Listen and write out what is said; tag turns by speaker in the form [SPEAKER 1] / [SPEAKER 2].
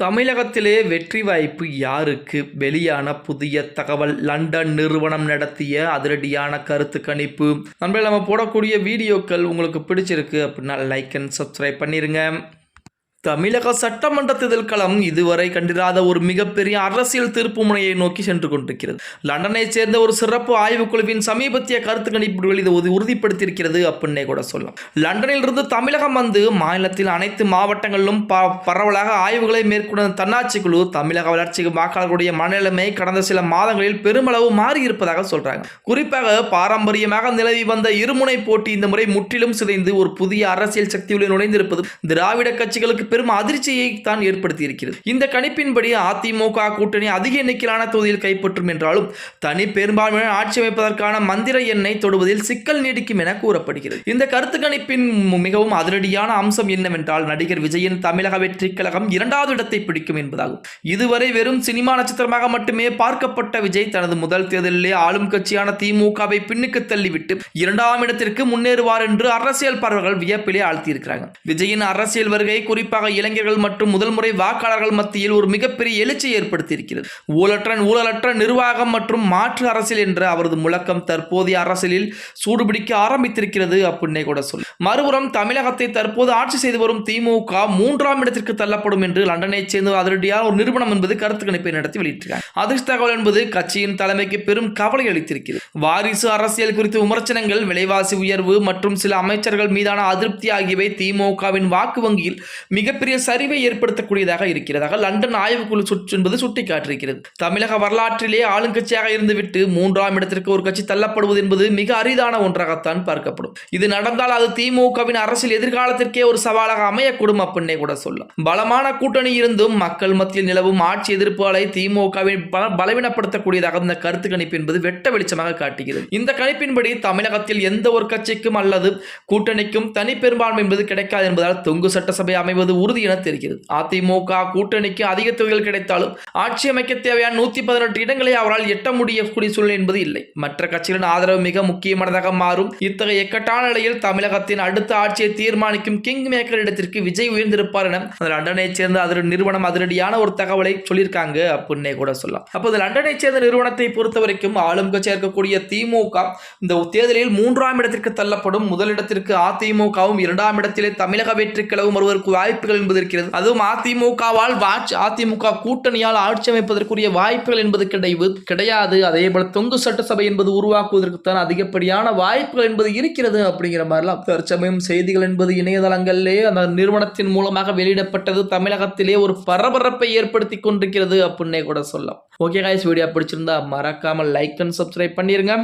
[SPEAKER 1] தமிழகத்திலே வெற்றி வாய்ப்பு யாருக்கு? வெளியான புதிய தகவல். லண்டன் நிறுவனம் நடத்திய அதிரடியான கருத்து கணிப்பு. நண்பர்களே, நம்ம போடக்கூடிய வீடியோக்கள் உங்களுக்கு பிடிச்சிருக்கு அப்படின்னா லைக் அண்ட் சப்ஸ்கிரைப் பண்ணிருங்க. தமிழக சட்டமன்ற தேர்தல் களம் இதுவரை கண்டிராத ஒரு மிகப்பெரிய அரசியல் திருப்பு முனையை நோக்கி சென்று கொண்டிருக்கிறது. லண்டனை சேர்ந்த ஒரு சிறப்பு ஆய்வுக்குழுவின் சமீபத்திய கருத்து கணிப்புகள் இதை உறுதிப்படுத்தியிருக்கிறது அப்படின்னே கூட சொல்லலாம். லண்டனில் இருந்து தமிழகம் வந்து மாநிலத்தில் அனைத்து மாவட்டங்களிலும் பரவலாக ஆய்வுகளை மேற்கொண்ட தன்னாட்சி குழு தமிழக வளர்ச்சிக்கு வாக்காளர்களுடைய மனநிலைமை கடந்த சில மாதங்களில் பெருமளவு மாறி இருப்பதாக சொல்றாங்க. குறிப்பாக பாரம்பரியமாக நிலவி வந்த இருமுனை போட்டி இந்த முறை முற்றிலும் சிதைந்து ஒரு புதிய அரசியல் சக்தியுடன் நுழைந்திருப்பது திராவிட கட்சிகளுக்கு பெரும் அதிர்ச்சியை தான் ஏற்படுத்தி இருக்கிறது. இந்த கணிப்பின்படி அதிமுக கூட்டணி அதிக எண்ணிக்கையிலான தொகுதியில் கைப்பற்றும் என்றாலும் தனி பெரும்பான்மையுடன் ஆட்சி அமைப்பதற்கான மந்திர எண்ணை தொடுவதில் சிக்கல் நீடிக்கும் என கூறப்படுகிறது. இந்த கருத்து கணிப்பின் மிகவும் அதிரடியான அம்சம் என்னவென்றால் நடிகர் விஜயின் தமிழக வெற்றி கழகம் 2வது இடத்தை பிடிக்கும் என்பதாகும். இதுவரை வெறும் சினிமா நட்சத்திரமாக மட்டுமே பார்க்கப்பட்ட விஜய் தனது முதல் தேர்தலிலே ஆளும் கட்சியான திமுகவை பின்னுக்கு தள்ளிவிட்டு 2ஆம் இடத்திற்கு முன்னேறுவார் என்று அரசியல் பார்வைகள் வியப்பிலே ஆழ்த்தியிருக்கிறாங்க. விஜயின் அரசியல் வருகை குறிப்பாக இளைஞர்கள் மற்றும் முதல் முறை வாக்காளர்கள் மத்தியில் ஒரு மிகப்பெரிய எழுச்சி ஏற்படுத்தியிருக்கிறது. ஊழலற்ற நிர்வாகம் மற்றும் மாற்று அரசியல் என்ற அவரது முழக்கம் தற்போதைய அரசியலில் சூடுபிடிக்க ஆரம்பித்திருக்கிறது அப்படின்னே கூட சொல்லு. மறுபுறம் தமிழகத்தை தற்போது ஆட்சி செய்து வரும் திமுக 3ஆம் இடத்திற்கு தள்ளப்படும் என்று லண்டனை சேர்ந்த அதிரடியான ஒரு நிறுவனம் என்பது கருத்து கணிப்பை நடத்தி வெளியிட்டிருக்கிறார். அதிர்ஷ்ட தகவல் என்பது கட்சியின் தலைமைக்கு பெரும் கவலை அளித்திருக்கிறது. வாரிசு அரசியல் குறித்த விமர்சனங்கள், விலைவாசி உயர்வு மற்றும் சில அமைச்சர்கள் மீதான அதிருப்தி ஆகியவை திமுகவின் வாக்கு வங்கியில் மிகப்பெரிய சரிவை ஏற்படுத்தக்கூடியதாக இருக்கிறதாக லண்டன் ஆய்வுக்குழு என்பது சுட்டிக்காட்டியிருக்கிறது. தமிழக வரலாற்றிலே ஆளுங்கட்சியாக இருந்துவிட்டு 3ஆம் இடத்திற்கு ஒரு கட்சி தள்ளப்படுவது என்பது மிக அரிதான ஒன்றாகத்தான் பார்க்கப்படும். இது நடந்தால் அது திமுகவின் அரசியல் எதிர்காலத்திற்கே ஒரு சவாலாக அமையக்கூடும் அப்படின்னே கூட சொல்லலாம். பலமான கூட்டணி இருந்தும் மக்கள் மத்தியில் நிலவும் ஆட்சி எதிர்ப்புகளை திமுகவின் பலவீனப்படுத்தக்கூடியதாக இந்த கருத்து கணிப்பு என்பது வெட்ட வெளிச்சமாக காட்டுகிறது. இந்த கணிப்பின்படி தமிழகத்தில் எந்த ஒரு கட்சிக்கும் அல்லது கூட்டணிக்கும் தனி பெரும்பான்மை என்பது கிடைக்காது என்பதால் தொங்கு சட்டசபை அமைவது உறுதி என தெரிகிறது. அதிமுக கூட்டணிக்கு அதிக தொகைகள் கிடைத்தாலும் ஆட்சி அமைக்க தேவையான 118 இடங்களை அவரால் எட்ட முடியக்கூடிய சூழ்நிலை என்பது இல்லை. மற்ற கட்சிகளின் ஆதரவு மிக முக்கியமானதாக மாறும். இத்தகைய இக்கட்டான நிலையில் தமிழகத்தின் அடுத்த ஆட்சியை தீர்மானிக்கும் கிங் மேக்கர் இடத்திற்கு விஜய் உயர்ந்திருப்பார் என லண்டனை சேர்ந்த நிறுவனம் அதிரடியான ஒரு தகவலை சொல்லியிருக்காங்க அப்படின்னே கூட சொல்லலாம். அப்போது லண்டனை சேர்ந்த நிறுவனத்தை பொறுத்த வரைக்கும் ஆளும் கட்சியாக இருக்கக்கூடிய திமுக இந்த தேர்தலில் 3ஆம் இடத்திற்கு தள்ளப்படும். முதலிடத்திற்கு அதிமுகவும் 2ஆம் இடத்திலே தமிழக வெற்றி கழகம் வருவதற்கு வாய்ப்புகள் என்பது இருக்கிறது. அதுவும் அதிமுக கூட்டணியால் ஆட்சி அமைப்பதற்குரிய வாய்ப்புகள் என்பது கிடையாது. அதே போல தொங்கு சட்டசபை என்பது உருவாக்குவதற்கு தான் அதிகப்படியான வாய்ப்புகள் என்பது இருக்கிறது அப்படிங்கிற மாதிரிலாம் தற்சமயம் செய்திகள் என்பது இணையதளங்களிலே அந்த நிறுவனத்தின் மூலமாக வெளியிடப்பட்டது தமிழகத்திலே ஒரு பரபரப்பை ஏற்படுத்தி கொண்டிருக்கிறது அப்படின்னே கூட சொல்லலாம். ஓகே गाइस, வீடியோ பிடிச்சிருந்தா மறக்காம லைக் அண்ட் சப்ஸ்கிரைப் பண்ணிருங்க.